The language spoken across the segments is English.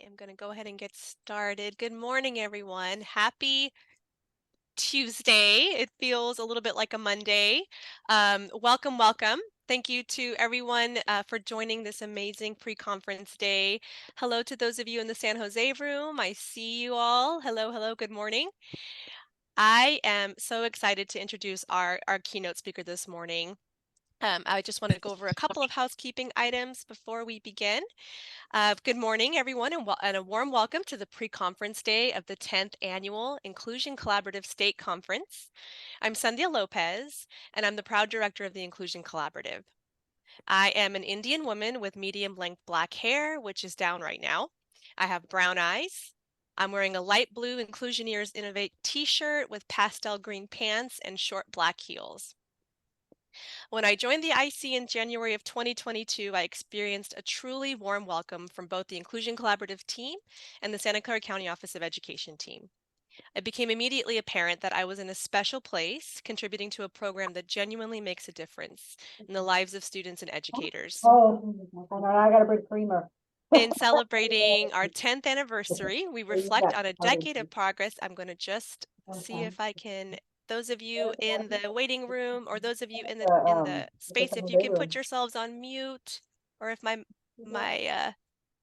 am going to go ahead and get started. Good morning, everyone. Happy Tuesday. It feels a little bit like a Monday. Welcome, welcome. Thank you to everyone for joining this amazing pre-conference day. Hello to those of you in the San Jose room. I see you all. Hello, hello, good morning. I am so excited to introduce our keynote speaker this morning. I just want to go over a couple of housekeeping items before we begin. Good morning, everyone, and a warm welcome to the pre-conference day of the 10th Annual Inclusion Collaborative State Conference. I'm Sandhya Lopez, and I'm the proud director of the Inclusion Collaborative. I am an Indian woman with medium-length black hair, which is down right now. I have brown eyes. I'm wearing a light blue Inclusioneers Innovate t-shirt with pastel green pants and short black heels. When I joined the IC in January of 2022, I experienced a truly warm welcome from both the Inclusion Collaborative team and the Santa Clara County Office of Education team. It became immediately apparent that I was in a special place, contributing to a program that genuinely makes a difference in the lives of students and educators. Oh, I gotta bring creamer. In celebrating our 10th anniversary, we reflect on a decade of progress. I'm going to just see if I can, those of you in the waiting room or those of you in the space, if you can put yourselves on mute, or if my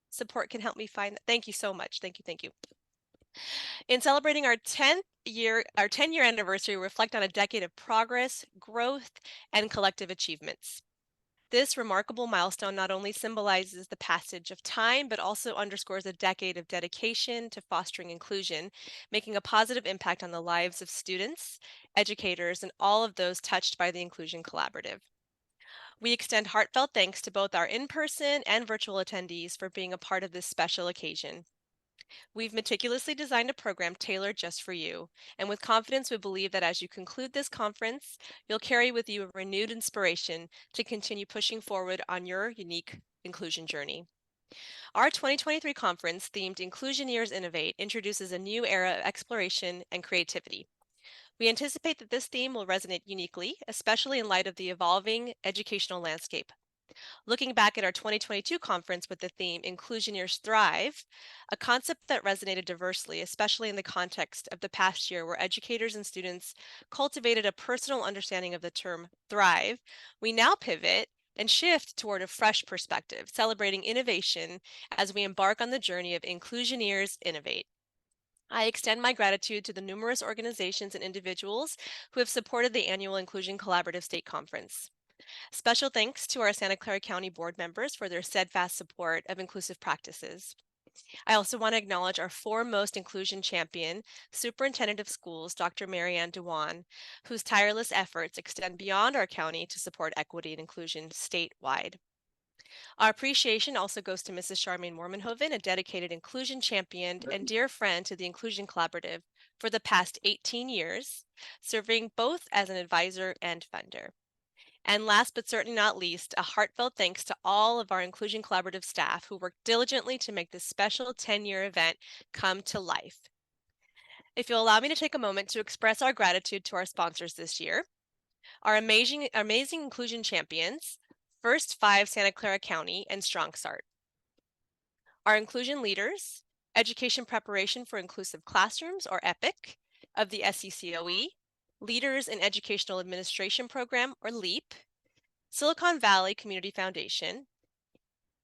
support can help me find that. Thank you so much. Thank you, thank you. In celebrating our 10-year anniversary, we reflect on a decade of progress, growth, and collective achievements. This remarkable milestone not only symbolizes the passage of time, but also underscores a decade of dedication to fostering inclusion, making a positive impact on the lives of students, educators, and all of those touched by the Inclusion Collaborative. We extend heartfelt thanks to both our in-person and virtual attendees for being a part of this special occasion. We've meticulously designed a program tailored just for you, and with confidence we believe that as you conclude this conference, you'll carry with you a renewed inspiration to continue pushing forward on your unique inclusion journey. Our 2023 conference, themed Inclusioneers Innovate, introduces a new era of exploration and creativity. We anticipate that this theme will resonate uniquely, especially in light of the evolving educational landscape. Looking back at our 2022 conference with the theme Inclusioneers Thrive, a concept that resonated diversely, especially in the context of the past year where educators and students cultivated a personal understanding of the term thrive, we now pivot and shift toward a fresh perspective, celebrating innovation as we embark on the journey of Inclusioneers Innovate. I extend my gratitude to the numerous organizations and individuals who have supported the annual Inclusion Collaborative State Conference. Special thanks to our Santa Clara County board members for their steadfast support of inclusive practices. I also want to acknowledge our foremost inclusion champion, Superintendent of Schools, Dr. Marianne Dewan, whose tireless efforts extend beyond our county to support equity and inclusion statewide. Our appreciation also goes to Mrs. Charmaine Mormanhoven, a dedicated inclusion champion and dear friend to the Inclusion Collaborative for the past 18 years, serving both as an advisor and funder. And last but certainly not least, a heartfelt thanks to all of our Inclusion Collaborative staff who worked diligently to make this special 10-year event come to life. If you'll allow me to take a moment to express our gratitude to our sponsors this year, our amazing inclusion champions, First 5 Santa Clara County and Strong Start. Our inclusion leaders, Education Preparation for Inclusive Classrooms, or EPIC, of the SCCOE, Leaders in Educational Administration Program, or LEAP, Silicon Valley Community Foundation,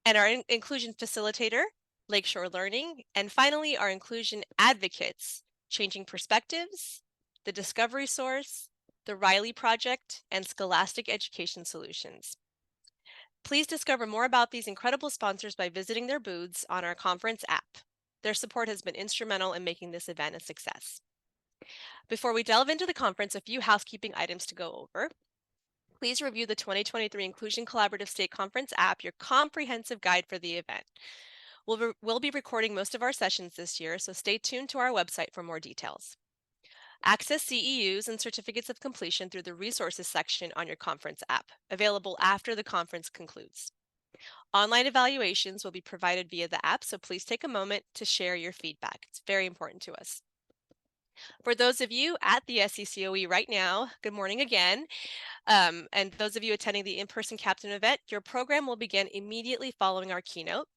and our inclusion facilitator, Lakeshore Learning, and finally our inclusion advocates, Changing Perspectives, the Discovery Source, the Riley Project, and Scholastic Education Solutions. Please discover more about these incredible sponsors by visiting their booths on our conference app. Their support has been instrumental in making this event a success. Before we delve into the conference, a few housekeeping items to go over. Please review the 2023 Inclusion Collaborative State Conference app, your comprehensive guide for the event. We'll be recording most of our sessions this year, so stay tuned to our website for more details. Access CEUs and certificates of completion through the resources section on your conference app, available after the conference concludes. Online evaluations will be provided via the app, so please take a moment to share your feedback. It's very important to us. For those of you at the SCCOE right now, good morning again. And those of you attending the in-person captain event, your program will begin immediately following our keynote.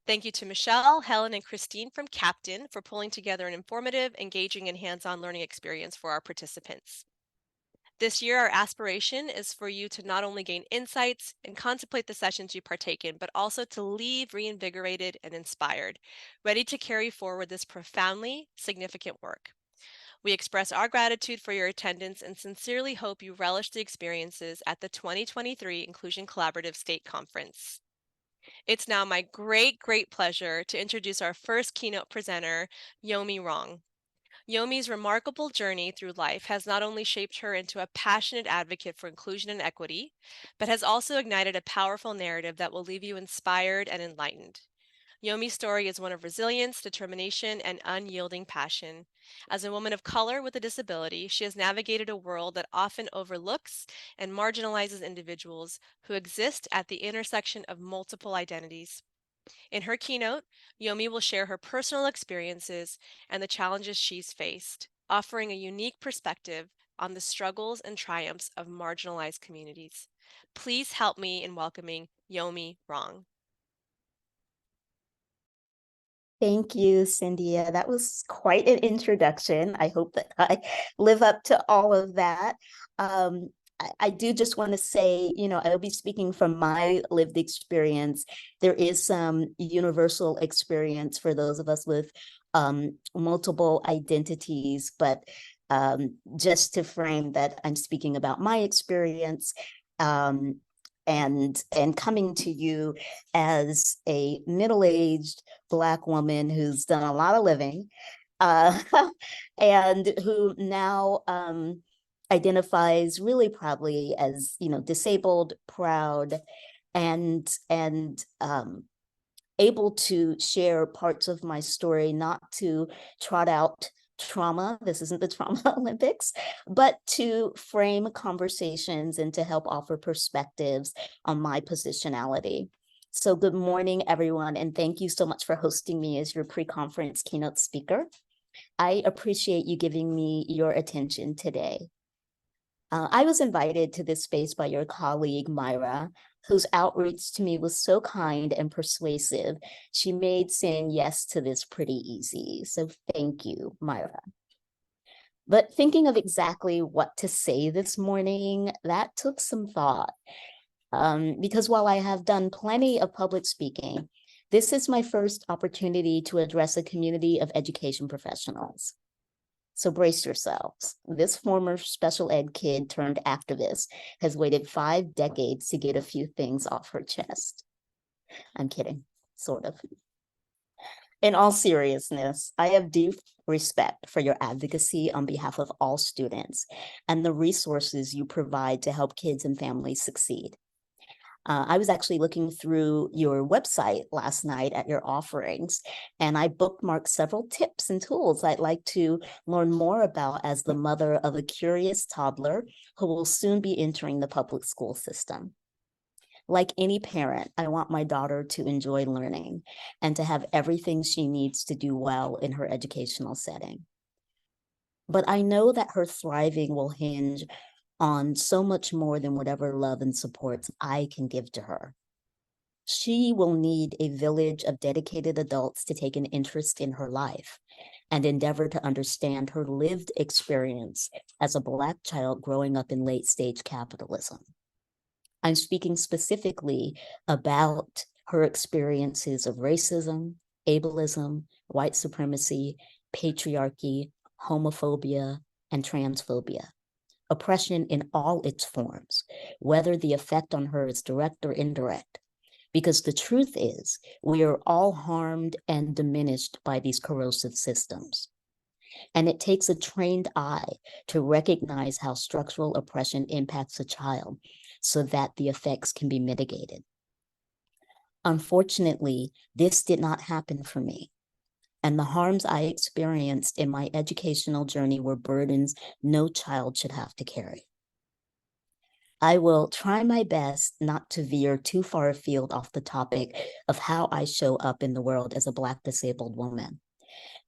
Thank you to Michelle, Helen, and Christine from Captain for pulling together an informative, engaging, and hands-on learning experience for our participants. This year, our aspiration is for you to not only gain insights and contemplate the sessions you partake in, but also to leave reinvigorated and inspired, ready to carry forward this profoundly significant work. We express our gratitude for your attendance and sincerely hope you relish the experiences at the 2023 Inclusion Collaborative State Conference. It's now my great pleasure to introduce our first keynote presenter, Yomi Wrong. Yomi's remarkable journey through life has not only shaped her into a passionate advocate for inclusion and equity, but has also ignited a powerful narrative that will leave you inspired and enlightened. Yomi's story is one of resilience, determination, and unyielding passion. As a woman of color with a disability, she has navigated a world that often overlooks and marginalizes individuals who exist at the intersection of multiple identities. In her keynote, Yomi will share her personal experiences and the challenges she's faced, offering a unique perspective on the struggles and triumphs of marginalized communities. Please help me in welcoming Yomi Wrong. Thank you, Cynthia. That was quite an introduction. I hope that I live up to all of that. I do just want to say, I'll be speaking from my lived experience. There is some universal experience for those of us with multiple identities, but just to frame that I'm speaking about my experience, and coming to you as a middle-aged Black woman who's done a lot of living, and who now identifies really proudly as, disabled, proud, and able to share parts of my story, not to trot out trauma. This isn't the Trauma Olympics, but to frame conversations and to help offer perspectives on my positionality. So good morning, everyone, and thank you so much for hosting me as your pre-conference keynote speaker. I appreciate you giving me your attention today. I was invited to this space by your colleague, Myra, whose outreach to me was so kind and persuasive. She made saying yes to this pretty easy. So thank you, Myra. But thinking of exactly what to say this morning, that took some thought. Because while I have done plenty of public speaking, this is my first opportunity to address a community of education professionals. So brace yourselves. This former special ed kid turned activist has waited 5 decades to get a few things off her chest. I'm kidding, sort of. In all seriousness, I have deep respect for your advocacy on behalf of all students and the resources you provide to help kids and families succeed. I was actually looking through your website last night at your offerings, and I bookmarked several tips and tools I'd like to learn more about as the mother of a curious toddler who will soon be entering the public school system. Like any parent, I want my daughter to enjoy learning and to have everything she needs to do well in her educational setting. But I know that her thriving will hinge on so much more than whatever love and supports I can give to her. She will need a village of dedicated adults to take an interest in her life and endeavor to understand her lived experience as a Black child growing up in late-stage capitalism. I'm speaking specifically about her experiences of racism, ableism, white supremacy, patriarchy, homophobia, and transphobia. Oppression in all its forms, whether the effect on her is direct or indirect. Because the truth is, we are all harmed and diminished by these corrosive systems. And it takes a trained eye to recognize how structural oppression impacts a child so that the effects can be mitigated. Unfortunately, this did not happen for me. And the harms I experienced in my educational journey were burdens no child should have to carry. I will try my best not to veer too far afield off the topic of how I show up in the world as a Black disabled woman.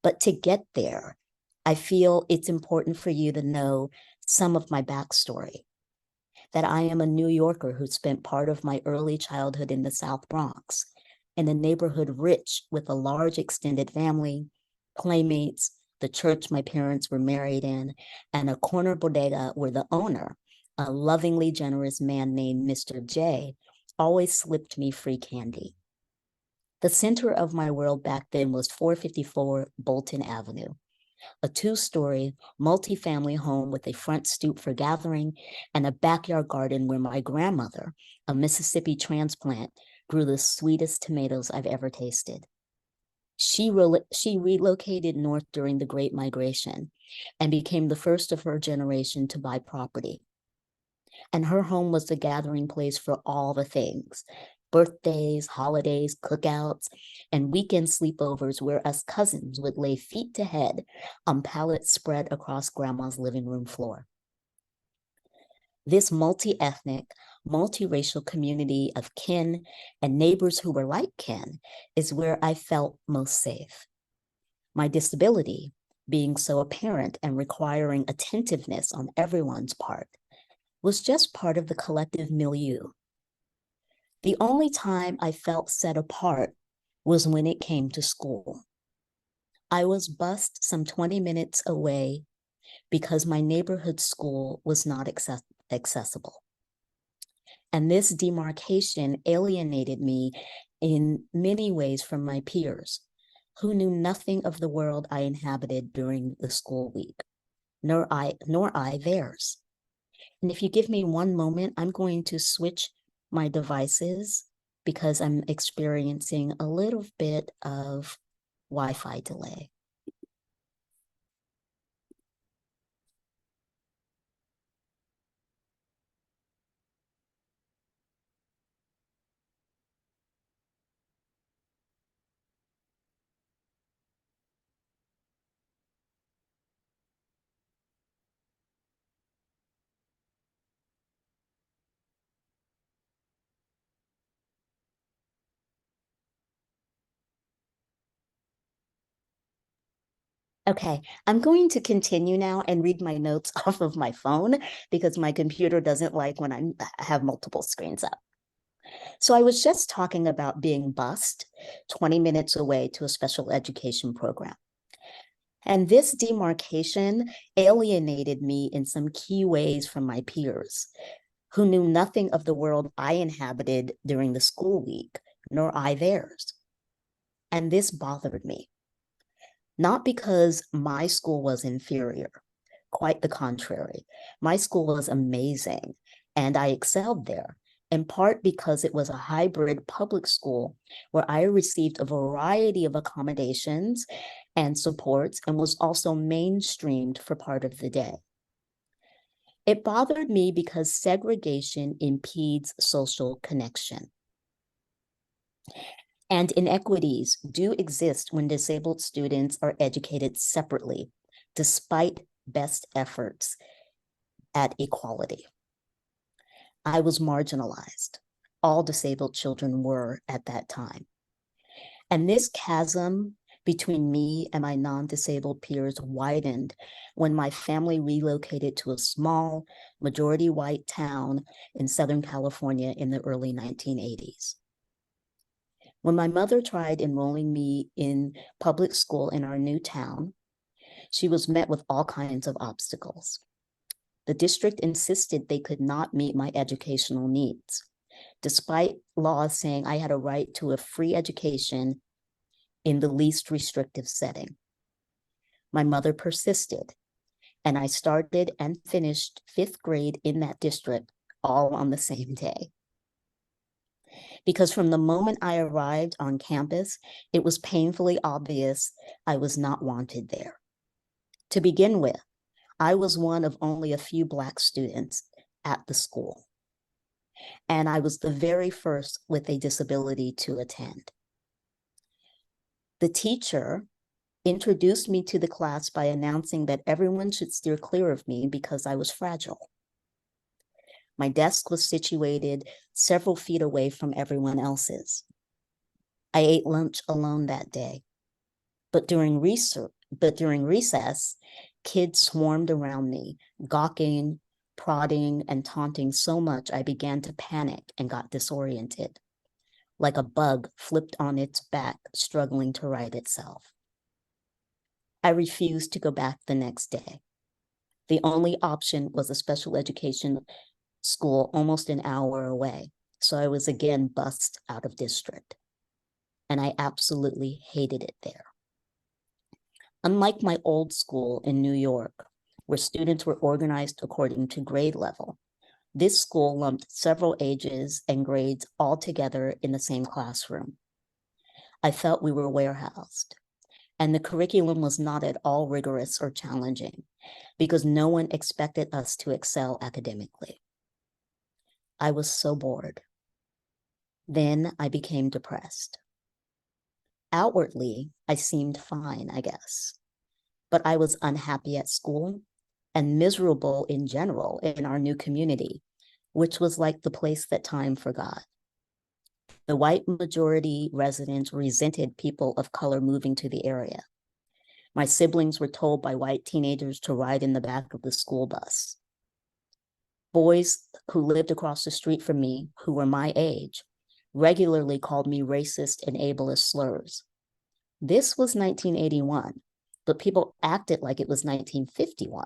But to get there, I feel it's important for you to know some of my backstory. That I am a New Yorker who spent part of my early childhood in the South Bronx, in a neighborhood rich with a large extended family, playmates, the church my parents were married in, and a corner bodega where the owner, a lovingly generous man named Mr. J, always slipped me free candy. The center of my world back then was 454 Bolton Avenue, a two-story, multi-family home with a front stoop for gathering and a backyard garden where my grandmother, a Mississippi transplant, grew the sweetest tomatoes I've ever tasted. She relocated north during the Great Migration and became the first of her generation to buy property. And her home was the gathering place for all the things: birthdays, holidays, cookouts, and weekend sleepovers where us cousins would lay feet to head on pallets spread across grandma's living room floor. This multi-ethnic, multiracial community of kin and neighbors who were like kin is where I felt most safe. My disability, being so apparent and requiring attentiveness on everyone's part, was just part of the collective milieu. The only time I felt set apart was when it came to school. I was bused some 20 minutes away because my neighborhood school was not accessible. And this demarcation alienated me in many ways from my peers, who knew nothing of the world I inhabited during the school week, nor I theirs. And if you give me one moment, I'm going to switch my devices because I'm experiencing a little bit of Wi-Fi delay. Okay, I'm going to continue now and read my notes off of my phone because my computer doesn't like when I have multiple screens up. So I was just talking about being bused 20 minutes away to a special education program. And this demarcation alienated me in some key ways from my peers, who knew nothing of the world I inhabited during the school week, nor I theirs. And this bothered me. Not because my school was inferior, quite the contrary. My school was amazing, and I excelled there, in part because it was a hybrid public school where I received a variety of accommodations and supports and was also mainstreamed for part of the day. It bothered me because segregation impedes social connection. And inequities do exist when disabled students are educated separately, despite best efforts at equality. I was marginalized. All disabled children were at that time. And this chasm between me and my non-disabled peers widened when my family relocated to a small, majority white town in Southern California in the early 1980s. When my mother tried enrolling me in public school in our new town, she was met with all kinds of obstacles. The district insisted they could not meet my educational needs, despite laws saying I had a right to a free education in the least restrictive setting. My mother persisted, and I started and finished 5th grade in that district all on the same day. Because from the moment I arrived on campus, it was painfully obvious I was not wanted there. To begin with, I was one of only a few Black students at the school, and I was the very first with a disability to attend. The teacher introduced me to the class by announcing that everyone should steer clear of me because I was fragile. My desk was situated several feet away from everyone else's. I ate lunch alone that day, but during recess, kids swarmed around me, gawking, prodding, and taunting so much I began to panic and got disoriented. like a bug flipped on its back, struggling to right itself. I refused to go back the next day. The only option was a special education school almost an hour away, so I was again bused out of district. And I absolutely hated it there. Unlike my old school in New York, where students were organized according to grade level, this school lumped several ages and grades all together in the same classroom. I felt we were warehoused, and the curriculum was not at all rigorous or challenging because no one expected us to excel academically. I was so bored. Then I became depressed. Outwardly, I seemed fine, I guess, but I was unhappy at school and miserable in general in our new community, which was like the place that time forgot. The white majority residents resented people of color moving to the area. My siblings were told by white teenagers to ride in the back of the school bus. Boys who lived across the street from me, who were my age, regularly called me racist and ableist slurs. This was 1981, but people acted like it was 1951.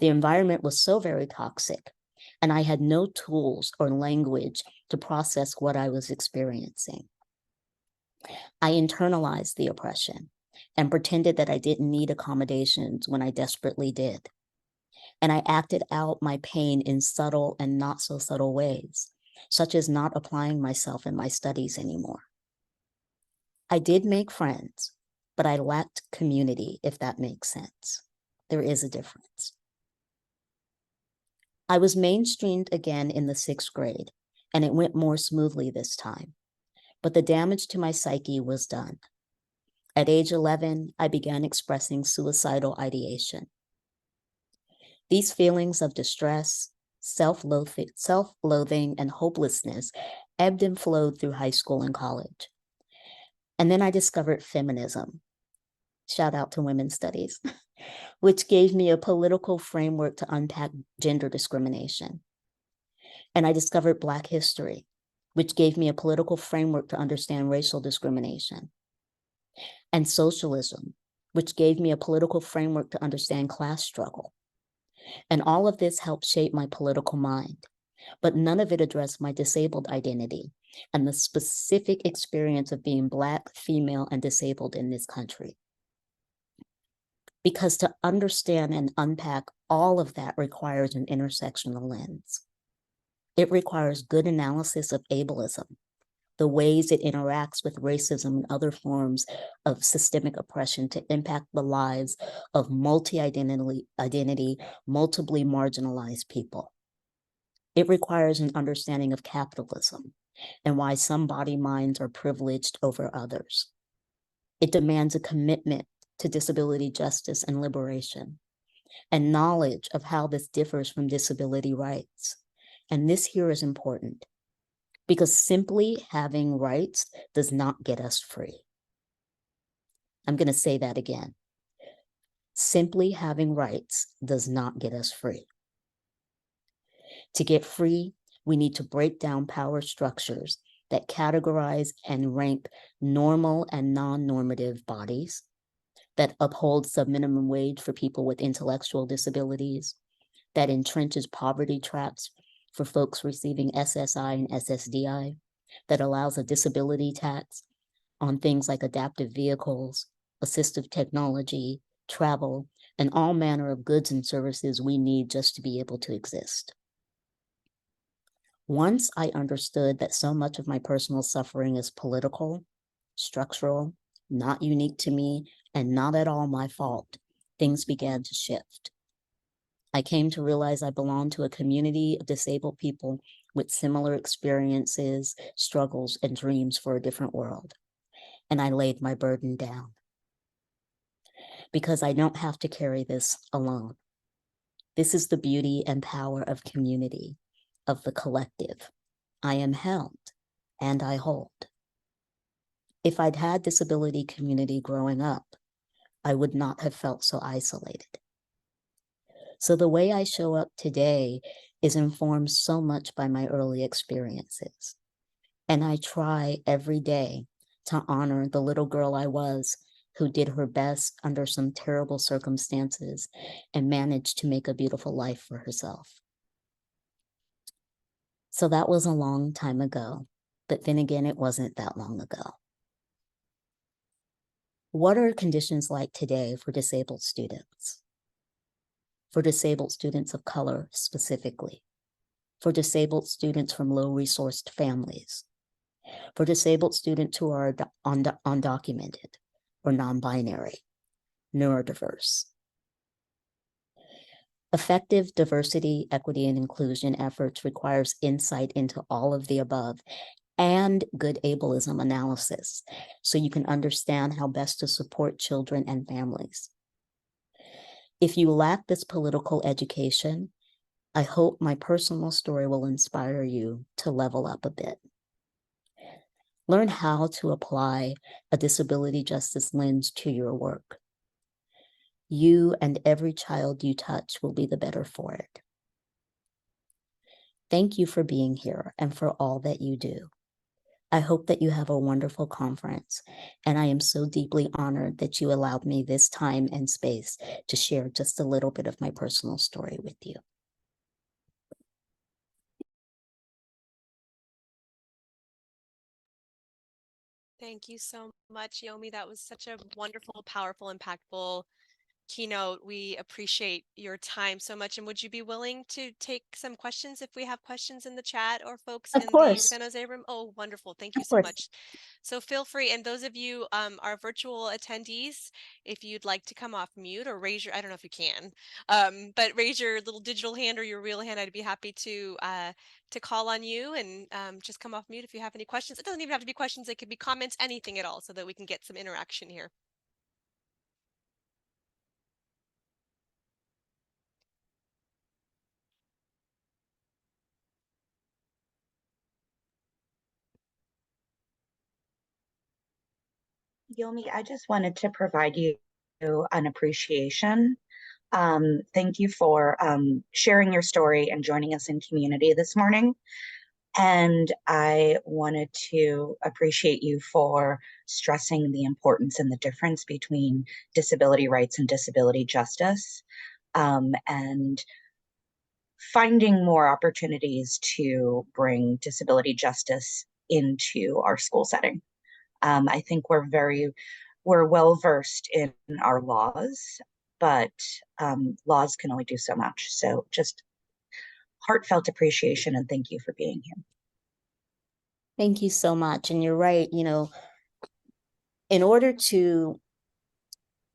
The environment was so very toxic, and I had no tools or language to process what I was experiencing. I internalized the oppression and pretended that I didn't need accommodations when I desperately did. And I acted out my pain in subtle and not so subtle ways, such as not applying myself in my studies anymore. I did make friends, but I lacked community, if that makes sense. There is a difference. I was mainstreamed again in the 6th grade, and it went more smoothly this time. But the damage to my psyche was done. At age 11, I began expressing suicidal ideation. These feelings of distress, self-loathing, and hopelessness ebbed and flowed through high school and college. And then I discovered feminism. Shout out to women's studies, which gave me a political framework to unpack gender discrimination. And I discovered Black history, which gave me a political framework to understand racial discrimination. And socialism, which gave me a political framework to understand class struggle. And all of this helped shape my political mind, but none of it addressed my disabled identity and the specific experience of being Black, female, and disabled in this country. Because to understand and unpack all of that requires an intersectional lens. It requires good analysis of ableism, the ways it interacts with racism and other forms of systemic oppression to impact the lives of multi-identity, multiply marginalized people. It requires an understanding of capitalism and why some body minds are privileged over others. It demands a commitment to disability justice and liberation, and knowledge of how this differs from disability rights. And this here is important, because simply having rights does not get us free. I'm going to say that again. Simply having rights does not get us free. To get free, we need to break down power structures that categorize and rank normal and non-normative bodies, that uphold subminimum wage for people with intellectual disabilities, that entrenches poverty traps for folks receiving SSI and SSDI, that allows a disability tax on things like adaptive vehicles, assistive technology, travel, and all manner of goods and services we need just to be able to exist. Once I understood that so much of my personal suffering is political, structural, not unique to me, and not at all my fault, things began to shift. I came to realize I belonged to a community of disabled people with similar experiences, struggles, and dreams for a different world. And I laid my burden down. Because I don't have to carry this alone. This is the beauty and power of community, of the collective. I am held, and I hold. If I'd had disability community growing up, I would not have felt so isolated. So the way I show up today is informed so much by my early experiences. And I try every day to honor the little girl I was who did her best under some terrible circumstances and managed to make a beautiful life for herself. So that was a long time ago, but then again, it wasn't that long ago. What are conditions like today for disabled students? For disabled students of color specifically, for disabled students from low-resourced families, for disabled students who are undocumented or non-binary, neurodiverse. Effective diversity, equity, and inclusion efforts requires insight into all of the above and good ableism analysis so you can understand how best to support children and families. If you lack this political education, I hope my personal story will inspire you to level up a bit. Learn how to apply a disability justice lens to your work. You and every child you touch will be the better for it. Thank you for being here and for all that you do. I hope that you have a wonderful conference, and I am so deeply honored that you allowed me this time and space to share just a little bit of my personal story with you. Thank you so much, Yomi. That was such a wonderful, powerful, impactful keynote. We appreciate your time so much. And would you be willing to take some questions if we have questions in the chat or folks Of in the course, San Jose room? Oh, wonderful. Thank you of so course. much. So feel free. And those of you, our virtual attendees, if you'd like to come off mute or raise your, I don't know if you can, but raise your little digital hand or your real hand. I'd be happy to call on you and just come off mute if you have any questions. It doesn't even have to be questions. It could be comments, anything at all, so that we can get some interaction here. Yomi, I just wanted to provide you an appreciation. Thank you for sharing your story and joining us in community this morning. And I wanted to appreciate you for stressing the importance and the difference between disability rights and disability justice, and finding more opportunities to bring disability justice into our school setting. I think we're well versed in our laws, but laws can only do so much. So just heartfelt appreciation and thank you for being here. Thank you so much. And you're right, in order to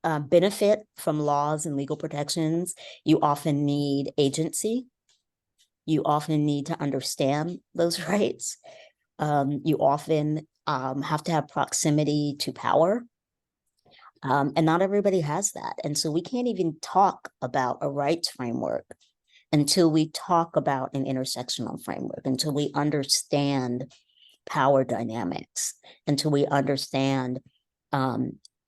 benefit from laws and legal protections, you often need agency. You often need to understand those rights. You often have to have proximity to power. And not everybody has that. And so we can't even talk about a rights framework until we talk about an intersectional framework, until we understand power dynamics, until we understand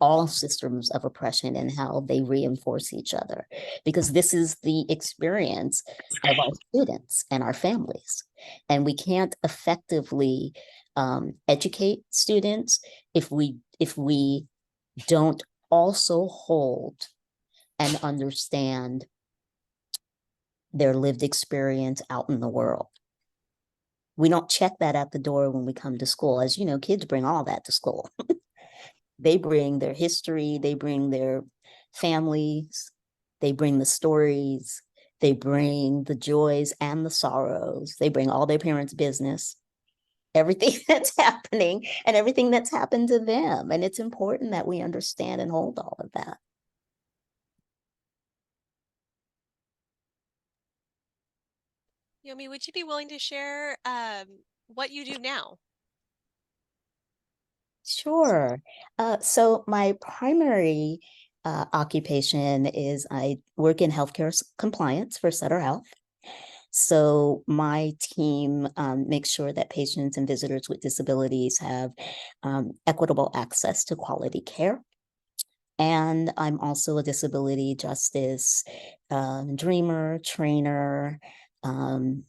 all systems of oppression and how they reinforce each other, because this is the experience of our students and our families. And we can't effectively educate students if we don't also hold and understand their lived experience out in the world. We don't check that at the door when we come to school. As you know, kids bring all that to school. They bring their history, they bring their families, they bring the stories, they bring the joys and the sorrows, they bring all their parents' business, everything that's happening and everything that's happened to them. And it's important that we understand and hold all of that. Yomi, would you be willing to share what you do now? Sure. So my primary occupation is I work in healthcare compliance for Sutter Health. So my team makes sure that patients and visitors with disabilities have equitable access to quality care. And I'm also a disability justice dreamer, trainer,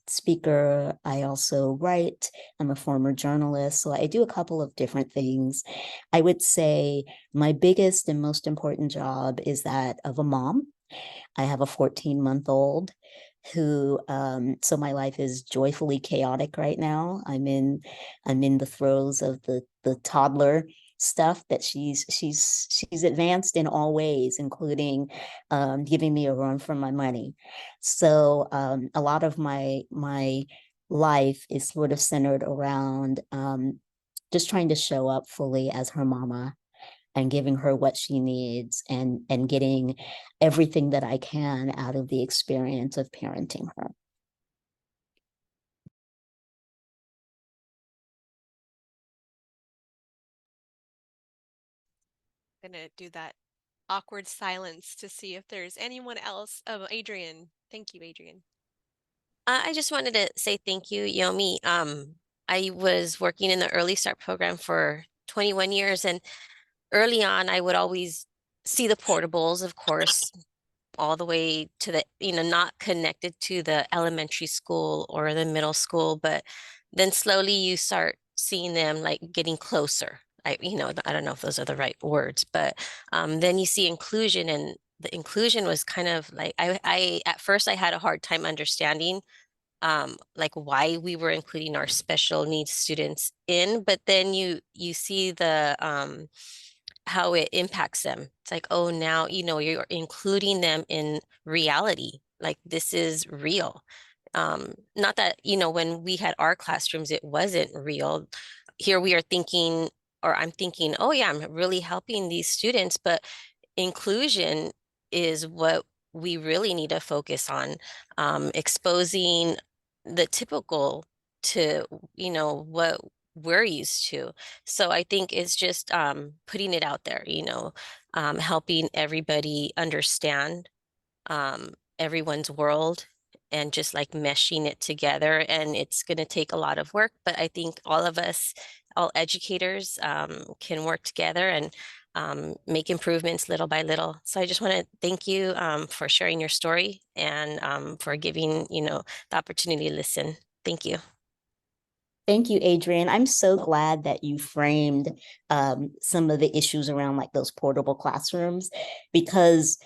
speaker. I also write. I'm a former journalist, so I do a couple of different things. I would say my biggest and most important job is that of a mom. I have a 14-month-old who, so my life is joyfully chaotic right now. I'm in the throes of the toddler stuff that she's advanced in all ways, including giving me a run for my money. So a lot of my life is sort of centered around just trying to show up fully as her mama and giving her what she needs and getting everything that I can out of the experience of parenting her. I'm gonna do that awkward silence to see if there's anyone else. Oh, Adrian. Thank you, Adrian. I just wanted to say thank you, Yomi. I was working in the Early Start program for 21 years, and early on, I would always see the portables, of course, all the way to the, not connected to the elementary school or the middle school, but then slowly you start seeing them like getting closer. I don't know if those are the right words, but then you see inclusion, and the inclusion was kind of like I at first I had a hard time understanding like why we were including our special needs students in, but then you see the how it impacts them. It's like, oh, now you're including them in reality. Like this is real. Not that, when we had our classrooms, it wasn't real. Here we are thinking, or I'm thinking, oh yeah, I'm really helping these students, but inclusion is what we really need to focus on, exposing the typical to, what we're used to. So I think it's just putting it out there, helping everybody understand everyone's world and just like meshing it together. And it's going to take a lot of work, but I think all of us, all educators, can work together and make improvements little by little. So I just want to thank you for sharing your story and for giving, the opportunity to listen. Thank you. Thank you, Adrian. I'm so glad that you framed some of the issues around like those portable classrooms, because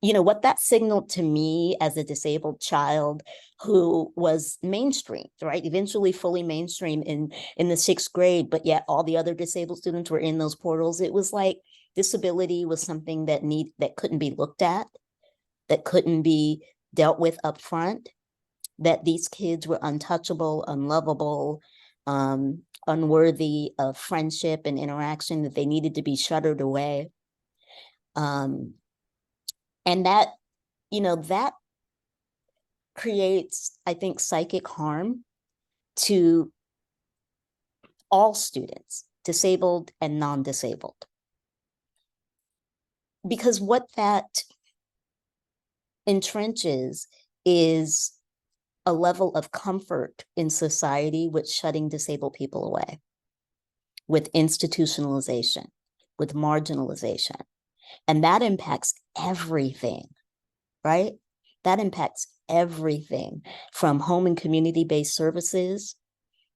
what that signaled to me as a disabled child who was mainstreamed, right? Eventually fully mainstream in the 6th grade, but yet all the other disabled students were in those portals. It was like disability was something that couldn't be looked at, that couldn't be dealt with up front, that these kids were untouchable, unlovable, unworthy of friendship and interaction, that they needed to be shuttered away. And that, that creates, I think, psychic harm to all students, disabled and non-disabled. Because what that entrenches is a level of comfort in society with shutting disabled people away, with institutionalization, with marginalization. And that impacts everything, right? That impacts everything from home and community-based services,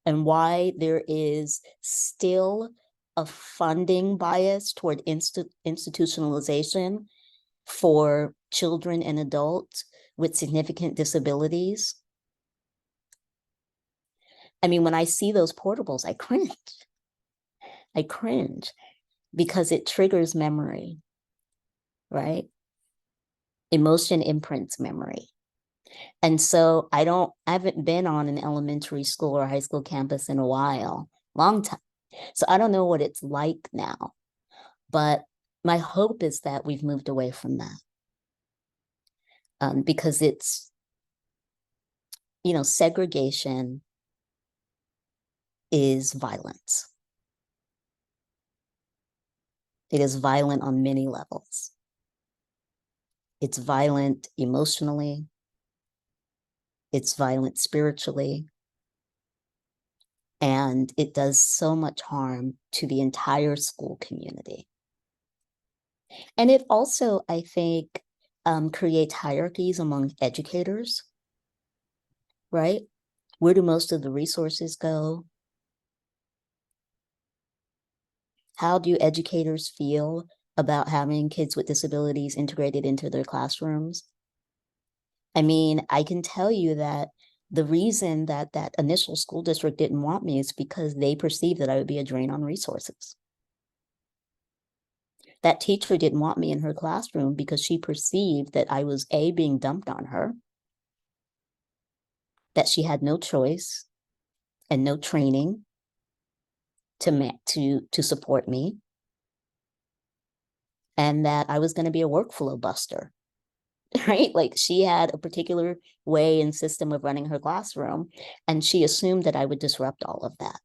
and why there is still a funding bias toward institutionalization for children and adults with significant disabilities. I mean, when I see those portables, I cringe. I cringe because it triggers memory, right? Emotion imprints memory. And so I haven't been on an elementary school or high school campus in a while, long time. So I don't know what it's like now, but my hope is that we've moved away from that. Because it's, segregation is violence. It is violent on many levels. It's violent emotionally. It's violent spiritually. And it does so much harm to the entire school community. And it also, I think, creates hierarchies among educators. right? Where do most of the resources go? How do educators feel about having kids with disabilities integrated into their classrooms? I mean, I can tell you that the reason that that initial school district didn't want me is because they perceived that I would be a drain on resources. That teacher didn't want me in her classroom because she perceived that I was A, being dumped on her, that she had no choice and no training to support me, and that I was going to be a workflow buster, right? Like she had a particular way and system of running her classroom, and she assumed that I would disrupt all of that.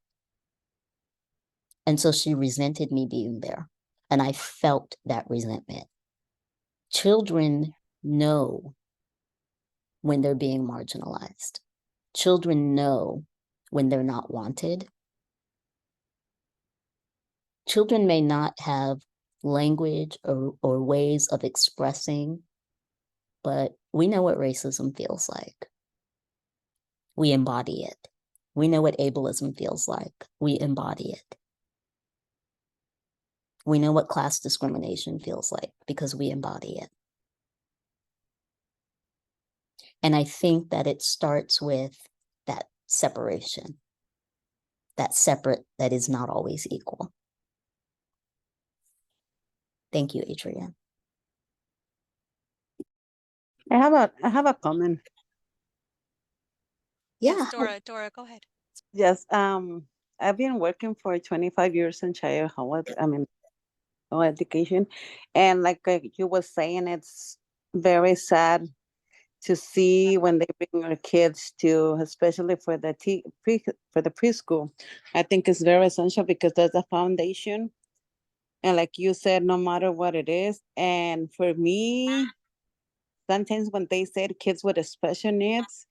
And so she resented me being there, and I felt that resentment. Children know when they're being marginalized. Children know when they're not wanted. Children may not have language or ways of expressing, but we know what racism feels like. We embody it. We know what ableism feels like. We embody it. We know what class discrimination feels like because we embody it. And I think that it starts with that separation, that separate that is not always equal. Thank you, Adrienne. I have a comment. Yes, Yeah. Dora, go ahead. Yes, I've been working for 25 years in child health, education, and like you were saying, it's very sad to see when they bring our kids to, especially for the for the preschool. I think it's very essential because there's a foundation, and like you said, no matter what it is, and for me, sometimes when they said kids with special needs,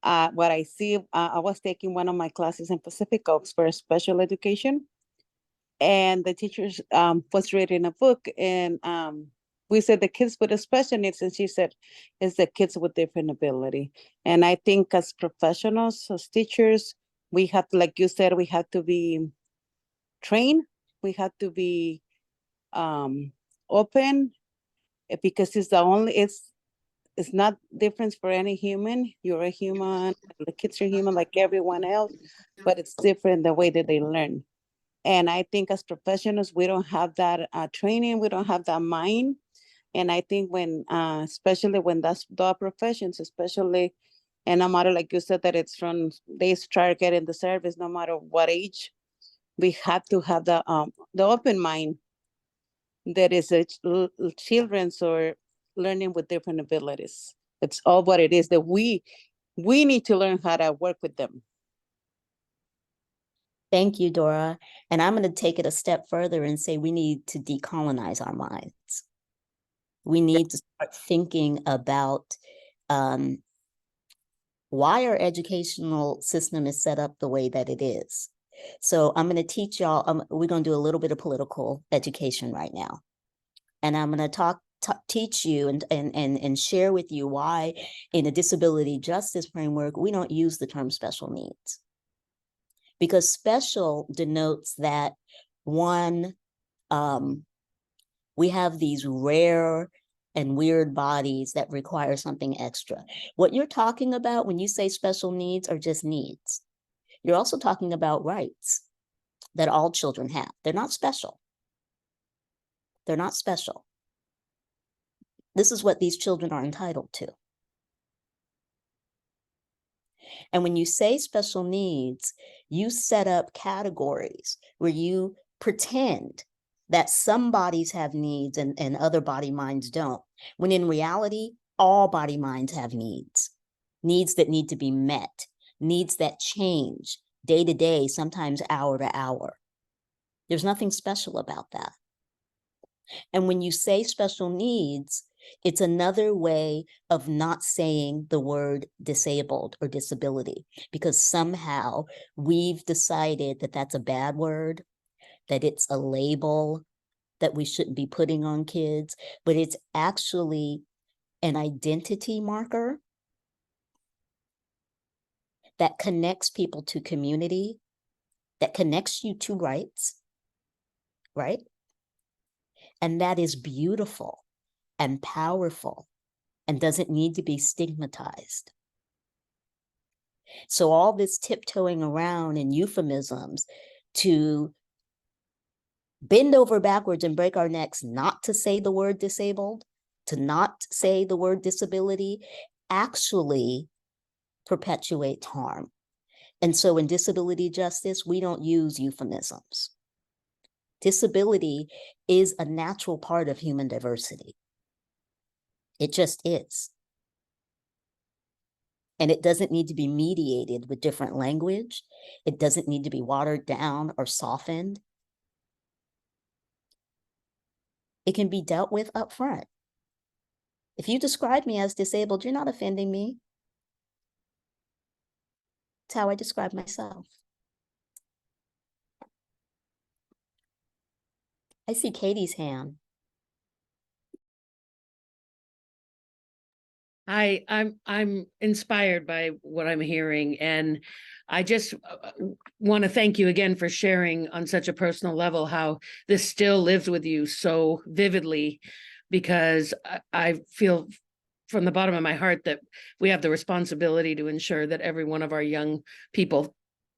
what I see, I was taking one of my classes in Pacific Oaks for special education, and the teachers was reading a book, and we said the kids with the special needs, and she said, it's the kids with different ability. And I think as professionals, as teachers, we have to, like you said, we have to be trained, we have to be open, because it's not different for any human. You're a human, the kids are human like everyone else, but it's different the way that they learn. And I think as professionals, we don't have that training, we don't have that mind. And I think when, especially when that's the professions, especially, and no matter, like you said, that it's from they start getting the service, no matter what age, we have to have the open mind that is children's or learning with different abilities. It's all what it is that we need to learn how to work with them. Thank you, Dora. And I'm going to take it a step further and say we need to decolonize our minds. We need to start thinking about why our educational system is set up the way that it is. So I'm going to teach y'all, we're going to do a little bit of political education right now. And I'm going to teach you and share with you why in a disability justice framework, we don't use the term special needs. Because special denotes that one, we have these rare and weird bodies that require something extra. What you're talking about when you say special needs are just needs. You're also talking about rights that all children have. They're not special. They're not special. This is what these children are entitled to. And when you say special needs, you set up categories where you pretend that some bodies have needs and other body minds don't, when in reality, all body minds have needs that need to be met, needs that change day to day, sometimes hour to hour. There's nothing special about that. And when you say special needs, it's another way of not saying the word disabled or disability, because somehow we've decided that that's a bad word, that it's a label that we shouldn't be putting on kids, but it's actually an identity marker that connects people to community, that connects you to rights, right? And that is beautiful and powerful and doesn't need to be stigmatized. So all this tiptoeing around and euphemisms to bend over backwards and break our necks not to say the word disabled, to not say the word disability, actually perpetuates harm. And so in disability justice, we don't use euphemisms. Disability is a natural part of human diversity. It just is. And it doesn't need to be mediated with different language. It doesn't need to be watered down or softened. It can be dealt with up front. If you describe me as disabled, you're not offending me. It's how I describe myself. I see Katie's hand. I'm inspired by what I'm hearing, and I just want to thank you again for sharing on such a personal level how this still lives with you so vividly, because I feel from the bottom of my heart that we have the responsibility to ensure that every one of our young people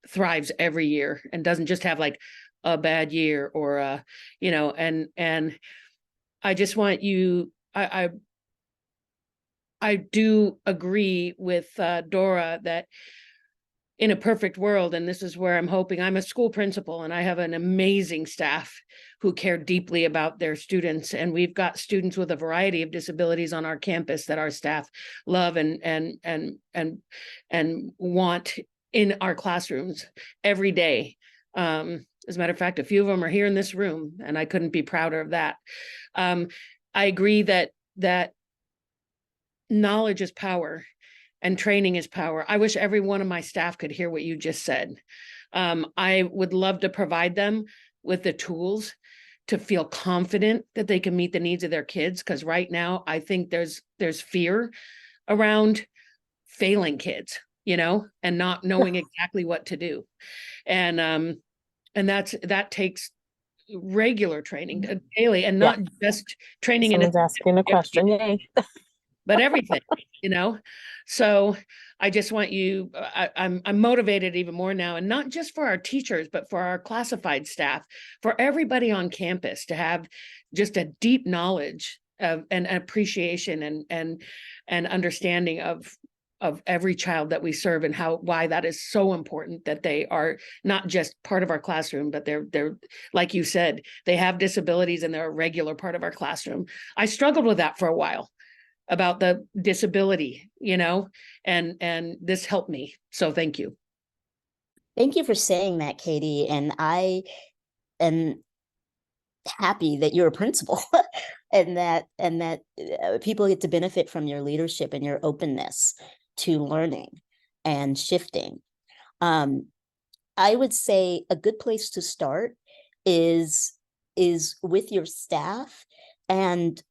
thrives every year and doesn't just have like a bad year or you know, and I just want you, I do agree with Dora that in a perfect world, and this is where I'm hoping, I'm a school principal and I have an amazing staff who care deeply about their students. And we've got students with a variety of disabilities on our campus that our staff love and want in our classrooms every day. As a matter of fact, a few of them are here in this room, and I couldn't be prouder of that. I agree that knowledge is power and training is power. I wish every one of my staff could hear what you just said. I would love to provide them with the tools to feel confident that they can meet the needs of their kids. Because right now, I think there's fear around failing kids, you know, and not knowing exactly what to do. And that takes regular training daily, and not just training in Someone's asking a question. Yay. but everything, you know. So I just want you, I'm motivated even more now, and not just for our teachers, but for our classified staff, for everybody on campus to have just a deep knowledge of and appreciation and understanding of every child that we serve, and why that is so important, that they are not just part of our classroom, but they're like you said, they have disabilities and they're a regular part of our classroom. I struggled with that for a while, about the disability, you know, and this helped me. So thank you. Thank you for saying that, Katie. And I am happy that you're a principal and that people get to benefit from your leadership and your openness to learning and shifting. I would say a good place to start is with your staff and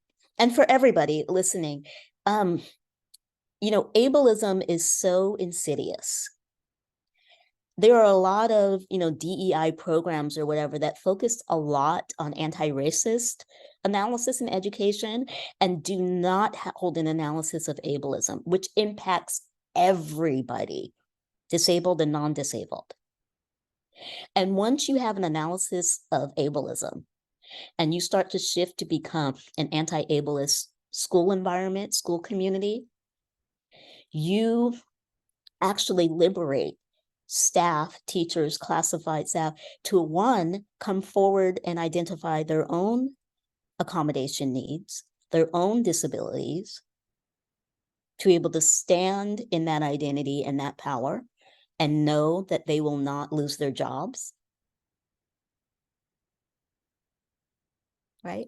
for everybody listening. You know, ableism is so insidious. There are a lot of, you know, DEI programs or whatever that focus a lot on anti-racist analysis in education and do not hold an analysis of ableism, which impacts everybody, disabled and non-disabled. And once you have an analysis of ableism and you start to shift to become an anti-ableist school environment, school community, you actually liberate staff, teachers, classified staff to, one, come forward and identify their own accommodation needs, their own disabilities, to be able to stand in that identity and that power and know that they will not lose their jobs. Right?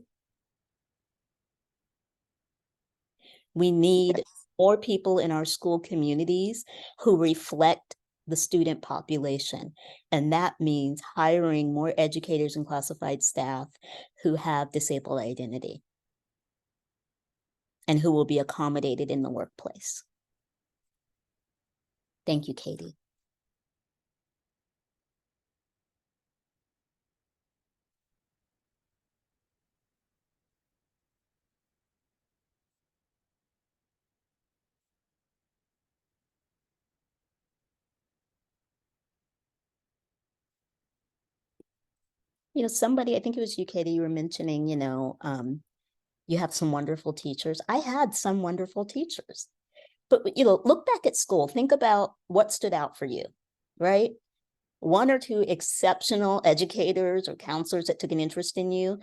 We need more people in our school communities who reflect the student population. And that means hiring more educators and classified staff who have disabled identity and who will be accommodated in the workplace. Thank you, Katie. You know, somebody, I think it was you, Katie, you were mentioning, you have some wonderful teachers. I had some wonderful teachers. But, look back at school. Think about what stood out for you, right? One or two exceptional educators or counselors that took an interest in you.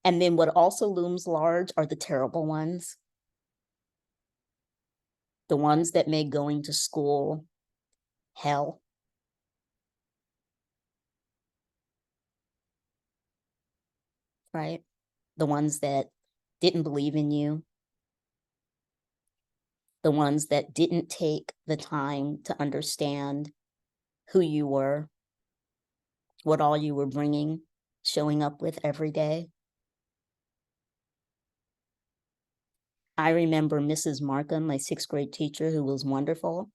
And then what also looms large are the terrible ones. The ones that make going to school hell. Right? The ones that didn't believe in you. The ones that didn't take the time to understand who you were, what all you were bringing, showing up with every day. I remember Mrs. Markham, my 6th grade teacher, who was wonderful.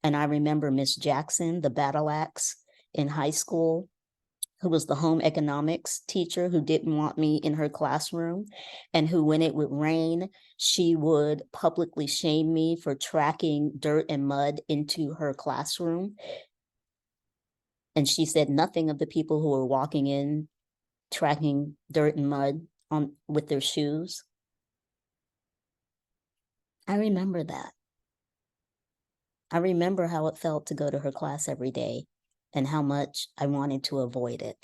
And I remember Miss Jackson, the battle axe in high school, who was the home economics teacher who didn't want me in her classroom, and who, when it would rain, she would publicly shame me for tracking dirt and mud into her classroom. And she said nothing of the people who were walking in, tracking dirt and mud on with their shoes. I remember that. I remember how it felt to go to her class every day and how much I wanted to avoid it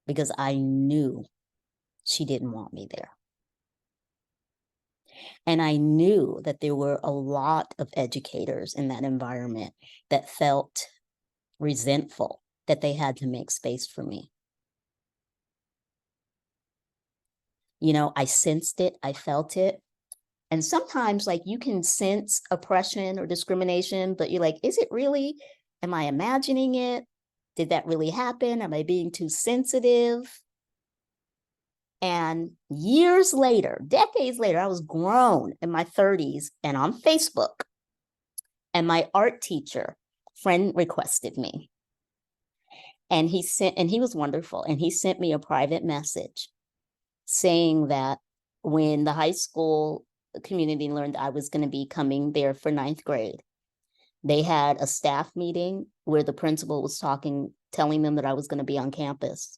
because I knew she didn't want me there. And I knew that there were a lot of educators in that environment that felt resentful that they had to make space for me. I sensed it, I felt it. And sometimes, you can sense oppression or discrimination, but you're like, is it really? Am I imagining it? Did that really happen? Am I being too sensitive? And years later, decades later, I was grown in my 30s and on Facebook. And my art teacher friend requested me. And he was wonderful. And he sent me a private message saying that when the high school community learned I was going to be coming there for 9th grade, they had a staff meeting where the principal was telling them that I was going to be on campus.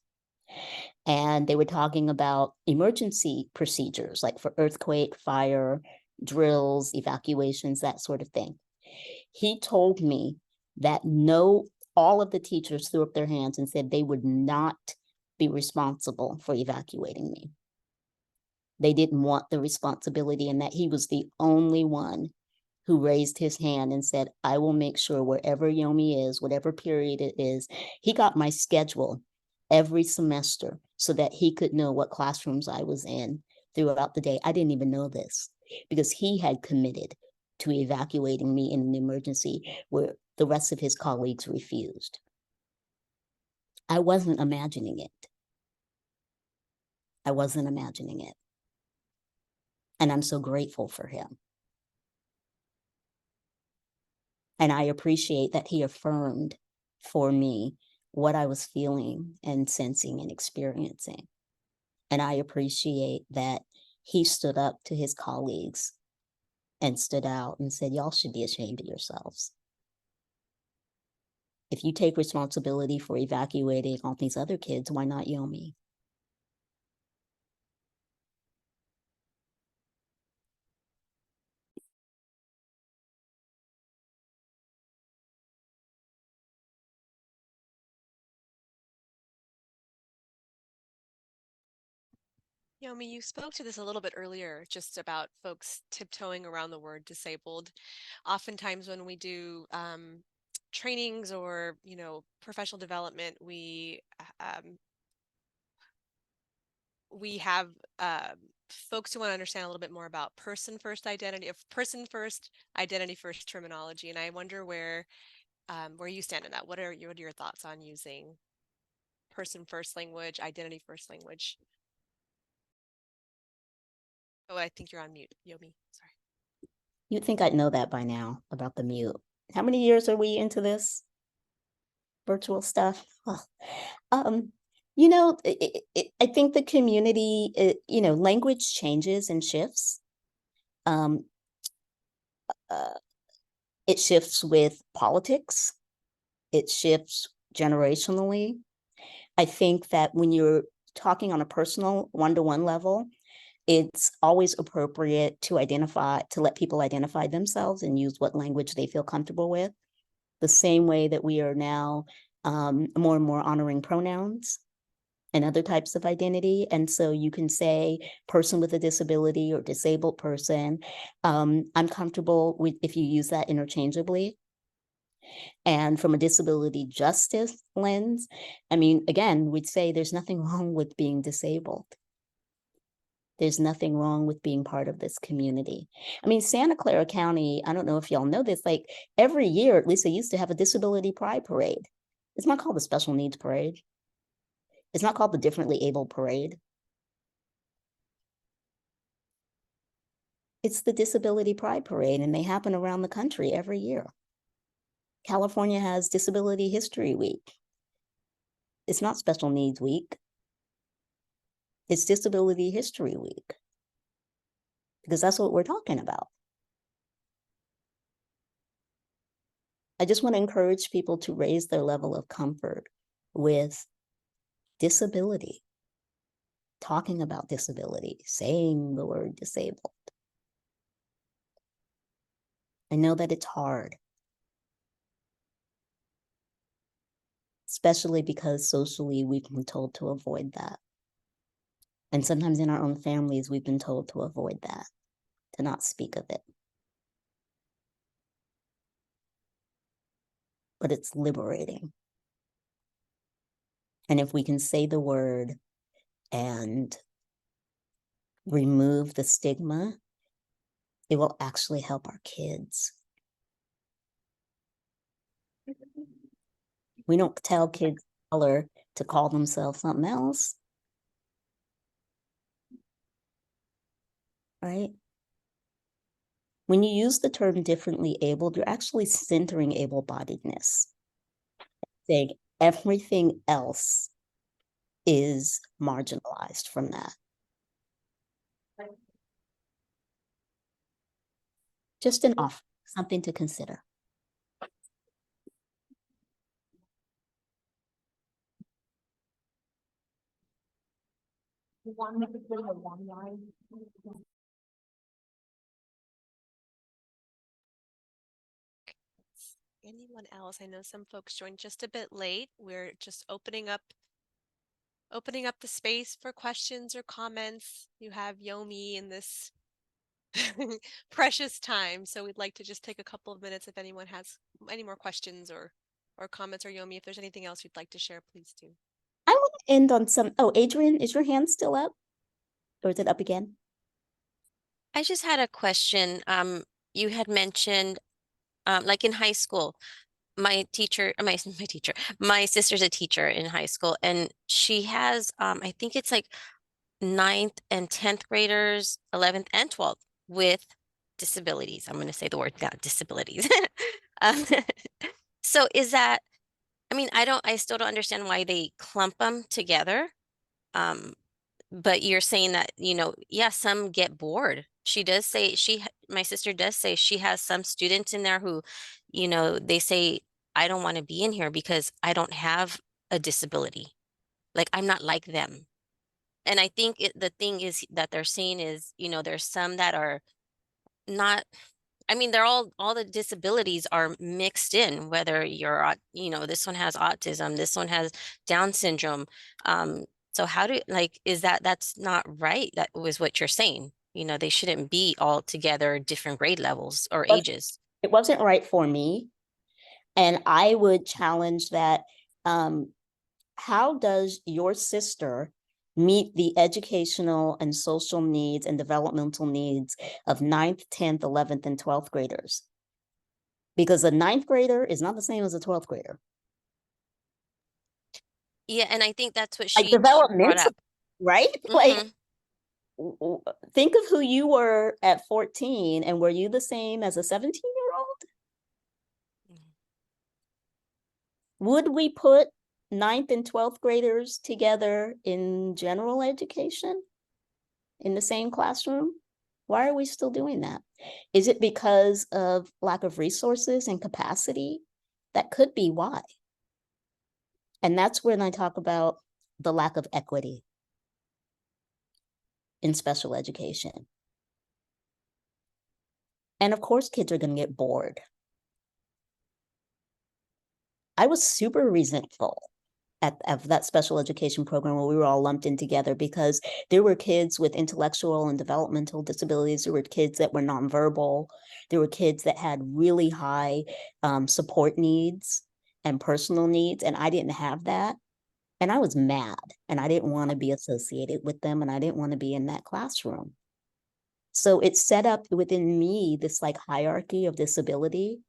And they were talking about emergency procedures, like for earthquake, fire, drills, evacuations, that sort of thing. He told me that all of the teachers threw up their hands and said they would not be responsible for evacuating me. They didn't want the responsibility, and that he was the only one who raised his hand and said, I will make sure wherever Yomi is, whatever period it is. He got my schedule every semester so that he could know what classrooms I was in throughout the day. I didn't even know this because he had committed to evacuating me in an emergency where the rest of his colleagues refused. I wasn't imagining it. I wasn't imagining it. And I'm so grateful for him. And I appreciate that he affirmed for me what I was feeling and sensing and experiencing. And I appreciate that he stood up to his colleagues and stood out and said, y'all should be ashamed of yourselves. If you take responsibility for evacuating all these other kids, why not Yomi? Yomi, you spoke to this a little bit earlier, just about folks tiptoeing around the word disabled. Oftentimes when we do trainings or, professional development, we have folks who want to understand a little bit more about person first identity first terminology. And I wonder where you stand in that. What are your thoughts on using person first language, identity first language? Oh, I think you're on mute, Yomi. Sorry. You'd think I'd know that by now about the mute. How many years are we into this virtual stuff? I think the community, language changes and shifts. It shifts with politics. It shifts generationally. I think that when you're talking on a personal one-to-one level, it's always appropriate to let people identify themselves and use what language they feel comfortable with. The same way that we are now more and more honoring pronouns and other types of identity. And so you can say person with a disability or disabled person. I'm comfortable with if you use that interchangeably. And from a disability justice lens, I mean, again, we'd say there's nothing wrong with being disabled. There's nothing wrong with being part of this community. I mean, Santa Clara County, I don't know if y'all know this, like every year, at least they used to have a disability pride parade. It's not called the special needs parade. It's not called the differently able parade. It's the disability pride parade, and they happen around the country every year. California has Disability History Week. It's not Special Needs Week. It's Disability History Week, because that's what we're talking about. I just want to encourage people to raise their level of comfort with disability, talking about disability, saying the word disabled. I know that it's hard, especially because socially we've been told to avoid that. And sometimes in our own families, we've been told to avoid that, to not speak of it. But it's liberating. And if we can say the word and remove the stigma, it will actually help our kids. We don't tell kids of color to call themselves something else, right? When you use the term differently abled, you're actually centering able-bodiedness, saying everything else is marginalized from that. Just an offer, something to consider. Anyone else? I know some folks joined just a bit late. We're just opening up the space for questions or comments. You have Yomi in this precious time, so we'd like to just take a couple of minutes if anyone has any more questions or comments, or Yomi, if there's anything else you'd like to share, please do. I want to end on some. Oh, Adrian, is your hand still up? Or is it up again? I just had a question. You had mentioned, like in high school, my sister's a teacher in high school, and she has, I think it's like 9th and 10th graders, 11th and 12th with disabilities. I'm going to say the word, yeah, disabilities. Um, so is that, I mean, I still don't understand why they clump them together. But you're saying that, yeah, some get bored. She does say, my sister does say she has some students in there who, they say, I don't want to be in here because I don't have a disability. Like, I'm not like them. And I think the thing is that they're saying is, there's some that are not, I mean, they're all the disabilities are mixed in, whether you're, this one has autism, this one has Down syndrome. So how is that's not right? That was what you're saying. They shouldn't be all together, different grade levels or ages. It wasn't right for me. And I would challenge that. How does your sister meet the educational and social needs and developmental needs of 9th, 10th, 11th, and 12th graders? Because a 9th grader is not the same as a 12th grader. Yeah, and I think that's what Like she brought up. Right? Mm-hmm. Like, think of who you were at 14, and were you the same as a 17-year-old? Would we put 9th and 12th graders together in general education in the same classroom? Why are we still doing that? Is it because of lack of resources and capacity? That could be why. And that's when I talk about the lack of equity in special education. And of course, kids are going to get bored. I was super resentful at that special education program where we were all lumped in together, because there were kids with intellectual and developmental disabilities. There were kids that were nonverbal. There were kids that had really high support needs and personal needs, and I didn't have that. And I was mad, and I didn't want to be associated with them, and I didn't want to be in that classroom. So it set up within me this like hierarchy of disability,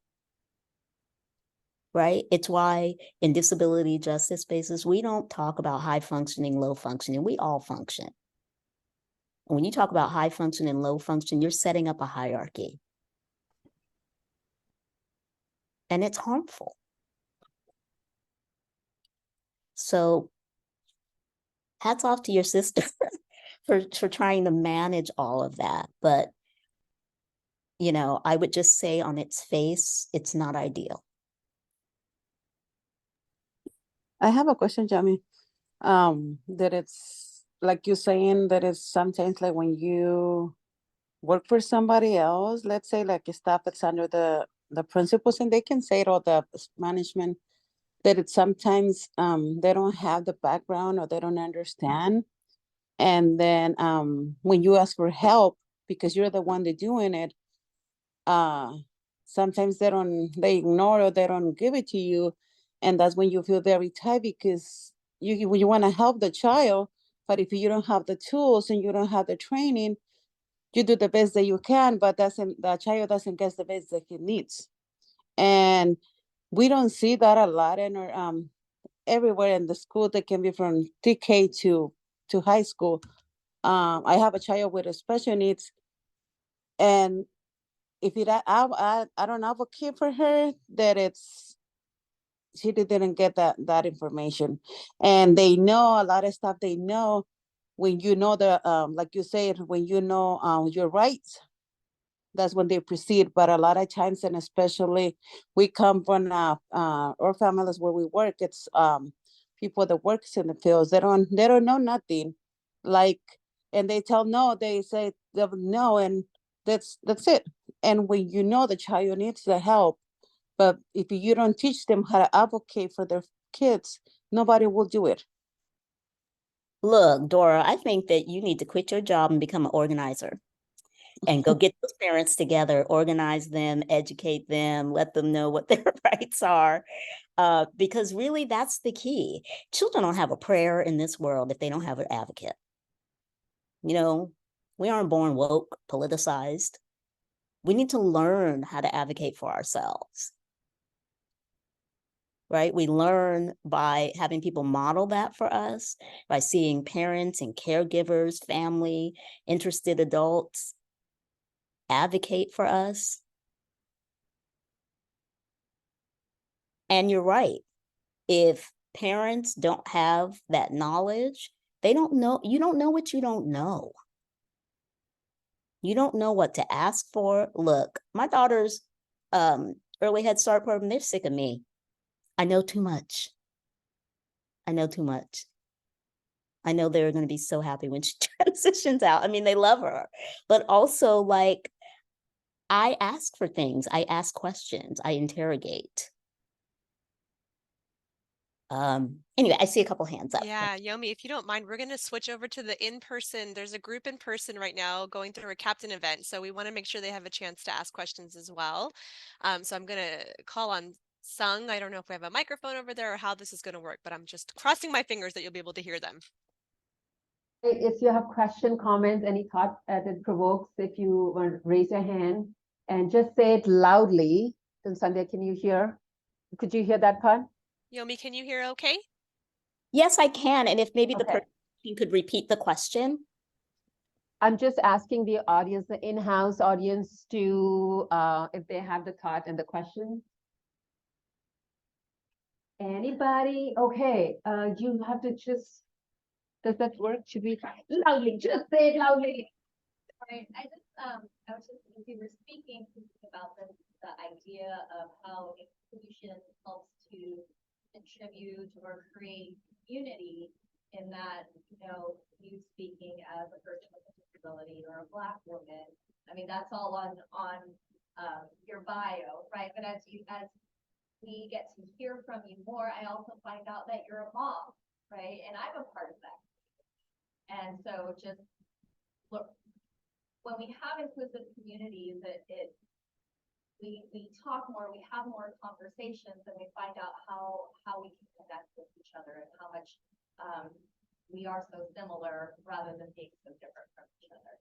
right? It's why in disability justice spaces, we don't talk about high functioning, low functioning. We all function. And when you talk about high function and low function, you're setting up a hierarchy. And it's harmful. So hats off to your sister for trying to manage all of that. But, you know, I would just say on its face, it's not ideal. I have a question, Jamie. That it's like you're saying that it's sometimes like when you work for somebody else, let's say like a staff that's under the principals, and they can say it, or the management, that it's sometimes they don't have the background or they don't understand. And then when you ask for help, because you're the one that's doing it, sometimes they ignore or they don't give it to you. And that's when you feel very tight, because you want to help the child, but if you don't have the tools and you don't have the training, you do the best that you can, but the child doesn't get the best that he needs. And we don't see that a lot in our everywhere in the school. That can be from TK to high school. I have a child with a special needs, and if it I don't advocate for her, that she didn't get that information. And they know a lot of stuff. They know when you know the like you said, when you know your rights, that's when they proceed. But a lot of times, and especially we come from our families where we work, it's people that works in the fields, they don't know nothing, like, and they tell no, they say no, and that's it. And when you know the child needs the help, but if you don't teach them how to advocate for their kids, nobody will do it. Look, Dora, I think that you need to quit your job and become an organizer and go get those parents together, organize them, educate them, let them know what their rights are. Because really, that's the key. Children don't have a prayer in this world if they don't have an advocate. You know, we aren't born woke, politicized. We need to learn how to advocate for ourselves. Right? We learn by having people model that for us, by seeing parents and caregivers, family, interested adults advocate for us. And you're right. If parents don't have that knowledge, they don't know, you don't know what you don't know. You don't know what to ask for. Look, my daughter's early Head Start program, they're sick of me. I know too much. I know too much. I know they're going to be so happy when she transitions out. I mean, they love her, but also like, I ask for things. I ask questions. I interrogate. Anyway, I see a couple hands up. Yeah, Yomi, if you don't mind, we're going to switch over to the in-person. There's a group in person right now going through a captain event, so we want to make sure they have a chance to ask questions as well. So I'm going to call on Sung. I don't know if we have a microphone over there or how this is going to work, but I'm just crossing my fingers that you'll be able to hear them. If you have question, comments, any thought that provokes, if you want to raise your hand and just say it loudly. Then Sandhya, can you hear? Could you hear that part? Yomi, can you hear okay? Yes, I can. And if maybe the Okay. person could repeat the question. I'm just asking the audience, the in-house audience, to if they have the thought and the question. Anybody? Okay. You have to just. Does that work? Should we loudly? Just say it loudly. Right. I was just, as you were speaking, thinking about the idea of how inclusion helps to contribute or create unity in that, you speaking as a person with a disability or a Black woman. I mean, that's all on your bio, right? But as we get to hear from you more, I also find out that you're a mom, right? And I'm a part of that. And so just look, when we have inclusive communities, we talk more, we have more conversations, and we find out how we can connect with each other and how much we are so similar rather than being so different from each other.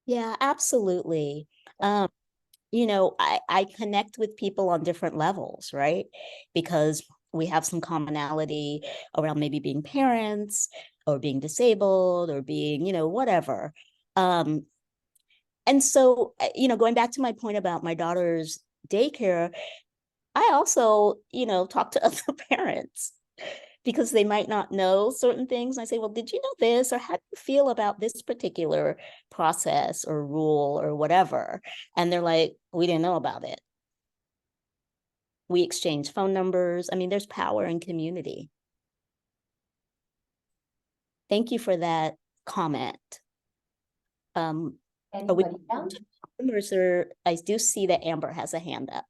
Yeah, absolutely. I connect with people on different levels, right? Because we have some commonality around maybe being parents or being disabled or being, whatever. And so, going back to my point about my daughter's daycare, I also, talk to other parents because they might not know certain things. I say, well, did you know this? Or how do you feel about this particular process or rule or whatever? And they're like, we didn't know about it. We exchange phone numbers. I mean, there's power in community. Thank you for that comment. Anybody else? I do see that Amber has a hand up.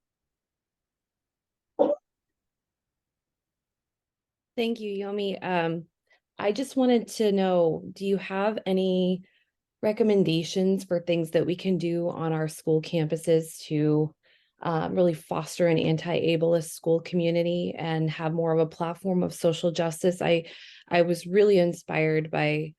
Thank you, Yomi. I just wanted to know, do you have any recommendations for things that we can do on our school campuses to really foster an anti-ableist school community and have more of a platform of social justice? I was really inspired by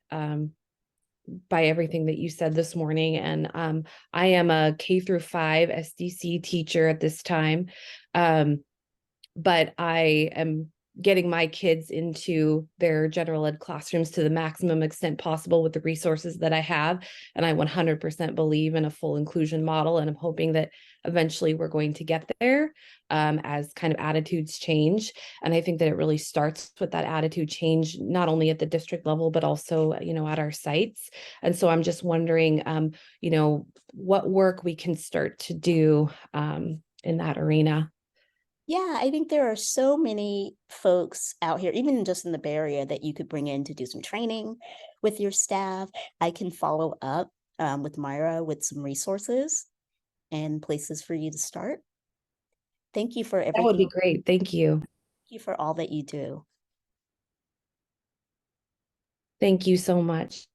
everything that you said this morning, and I am a K-5 SDC teacher at this time, but I am getting my kids into their general ed classrooms to the maximum extent possible with the resources that I have. And I 100% believe in a full inclusion model. And I'm hoping that eventually we're going to get there as kind of attitudes change. And I think that it really starts with that attitude change, not only at the district level, but also, at our sites. And so I'm just wondering, what work we can start to do in that arena. Yeah, I think there are so many folks out here, even just in the Bay Area, that you could bring in to do some training with your staff. I can follow up with Myra with some resources and places for you to start. Thank you for everything. That would be great. Thank you. Thank you for all that you do. Thank you so much.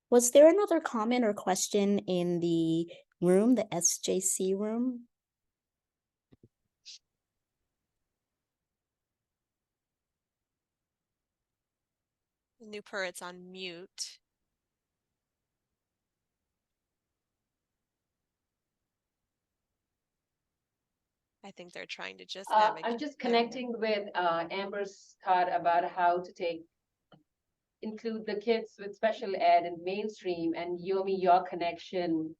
Was there another comment or question in the room, the SJC room? Newper, it's on mute. I think they're trying to just navigate. I'm just connecting with Amber's thought about how to include the kids with special ed and mainstream, and Yomi, your connection,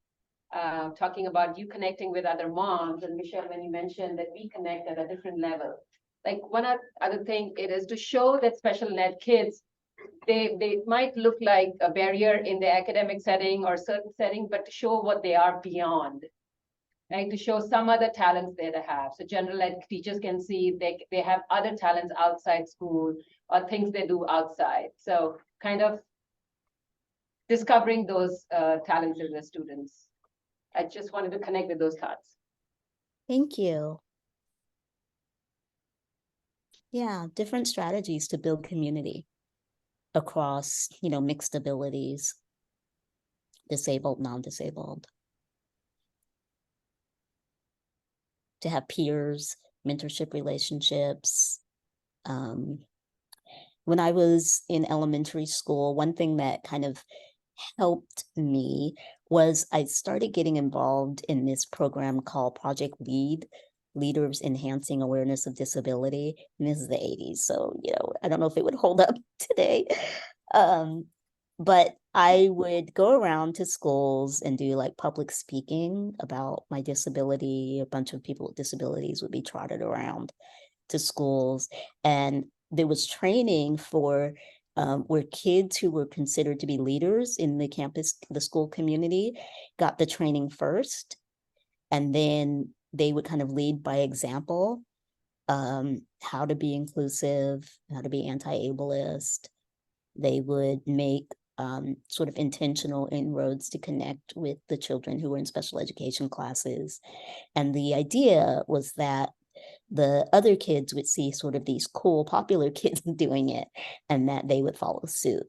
talking about you connecting with other moms, and Michelle, when you mentioned that we connect at a different level. Like one other thing, it is to show that special ed kids, they might look like a barrier in the academic setting or certain setting, but to show what they are beyond. Right, to show some other talents they have. So general ed teachers can see they have other talents outside school or things they do outside. So kind of discovering those talents in the students. I just wanted to connect with those thoughts. Thank you. Yeah, different strategies to build community across, mixed abilities, disabled, non-disabled. To have peers, mentorship relationships. When I was in elementary school, one thing that kind of helped me was I started getting involved in this program called Project Lead, Leaders Enhancing Awareness of Disability. And this is the 80s, so, I don't know if it would hold up today. But I would go around to schools and do like public speaking about my disability. A bunch of people with disabilities would be trotted around to schools. And there was training for where kids who were considered to be leaders in the school community got the training first. And then they would kind of lead by example, how to be inclusive, how to be anti-ableist. They would make sort of intentional inroads to connect with the children who were in special education classes. And the idea was that the other kids would see sort of these cool, popular kids doing it, and that they would follow suit.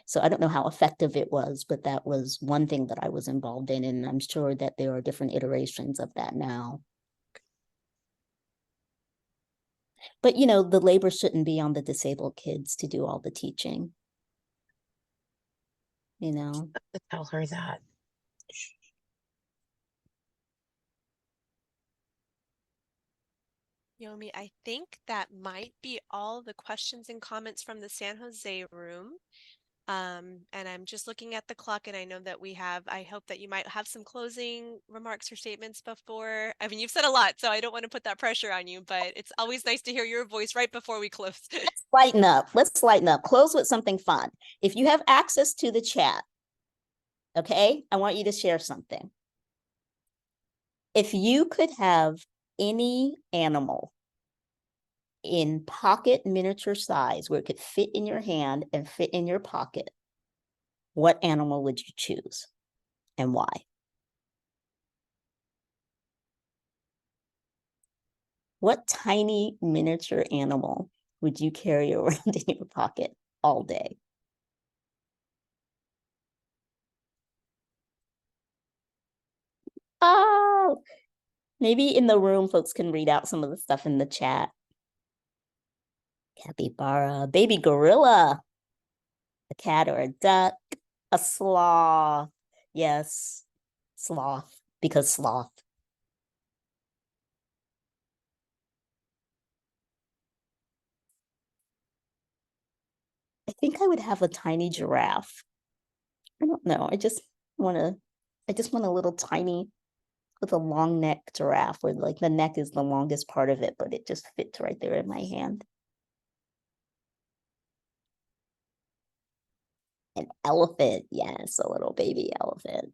So I don't know how effective it was, but that was one thing that I was involved in, and I'm sure that there are different iterations of that now. But, you know, the labor shouldn't be on the disabled kids to do all the teaching. You know? Tell her that. Yomi, I think that might be all the questions and comments from the San Jose room. And I'm just looking at the clock, and I know that I hope that you might have some closing remarks or statements before. I mean, you've said a lot, so I don't want to put that pressure on you, but it's always nice to hear your voice right before we close. Lighten up. Let's lighten up. Close with something fun. If you have access to the chat, okay, I want you to share something. If you could have any animal in pocket miniature size where it could fit in your hand and fit in your pocket, what animal would you choose and why? What tiny miniature animal would you carry around in your pocket all day? Oh, maybe in the room, folks can read out some of the stuff in the chat. Capybara, baby gorilla, a cat or a duck, a sloth. Yes, sloth, because sloth. I think I would have a tiny giraffe. I don't know. I just want a little tiny with a long neck giraffe where like the neck is the longest part of it, but it just fits right there in my hand. An elephant, yes, a little baby elephant.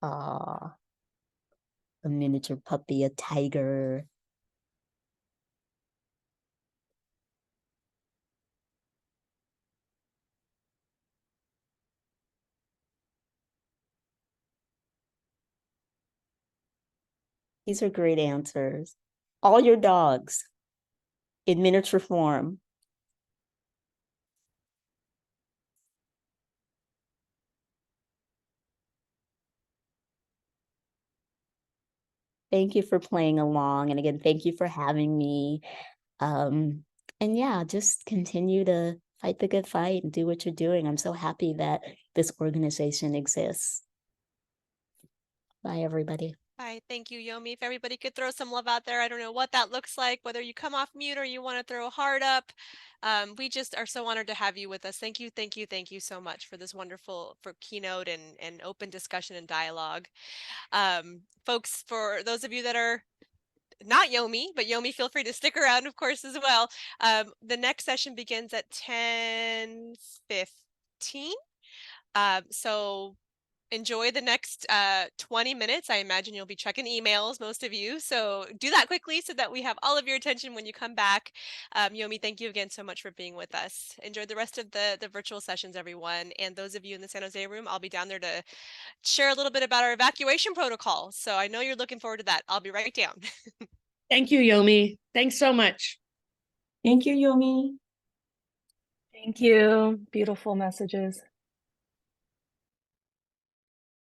Ah, a miniature puppy, a tiger. These are great answers. All your dogs in miniature form. Thank you for playing along. And again, thank you for having me. And yeah, just continue to fight the good fight and do what you're doing. I'm so happy that this organization exists. Bye, everybody. Hi, thank you, Yomi. If everybody could throw some love out there, I don't know what that looks like, whether you come off mute or you want to throw a heart up. We just are so honored to have you with us. Thank you, thank you, thank you so much for this wonderful Keynote and open discussion and dialogue. Folks, for those of you that are not Yomi, but Yomi, feel free to stick around, of course, as well. The next session begins at 10:15. So enjoy the next 20 minutes. I imagine you'll be checking emails, most of you. So do that quickly so that we have all of your attention when you come back. Yomi, thank you again so much for being with us. Enjoy the rest of the virtual sessions, everyone. And those of you in the San Jose room, I'll be down there to share a little bit about our evacuation protocol. So I know you're looking forward to that. I'll be right down. Thank you, Yomi. Thanks so much. Thank you, Yomi. Thank you. Beautiful messages.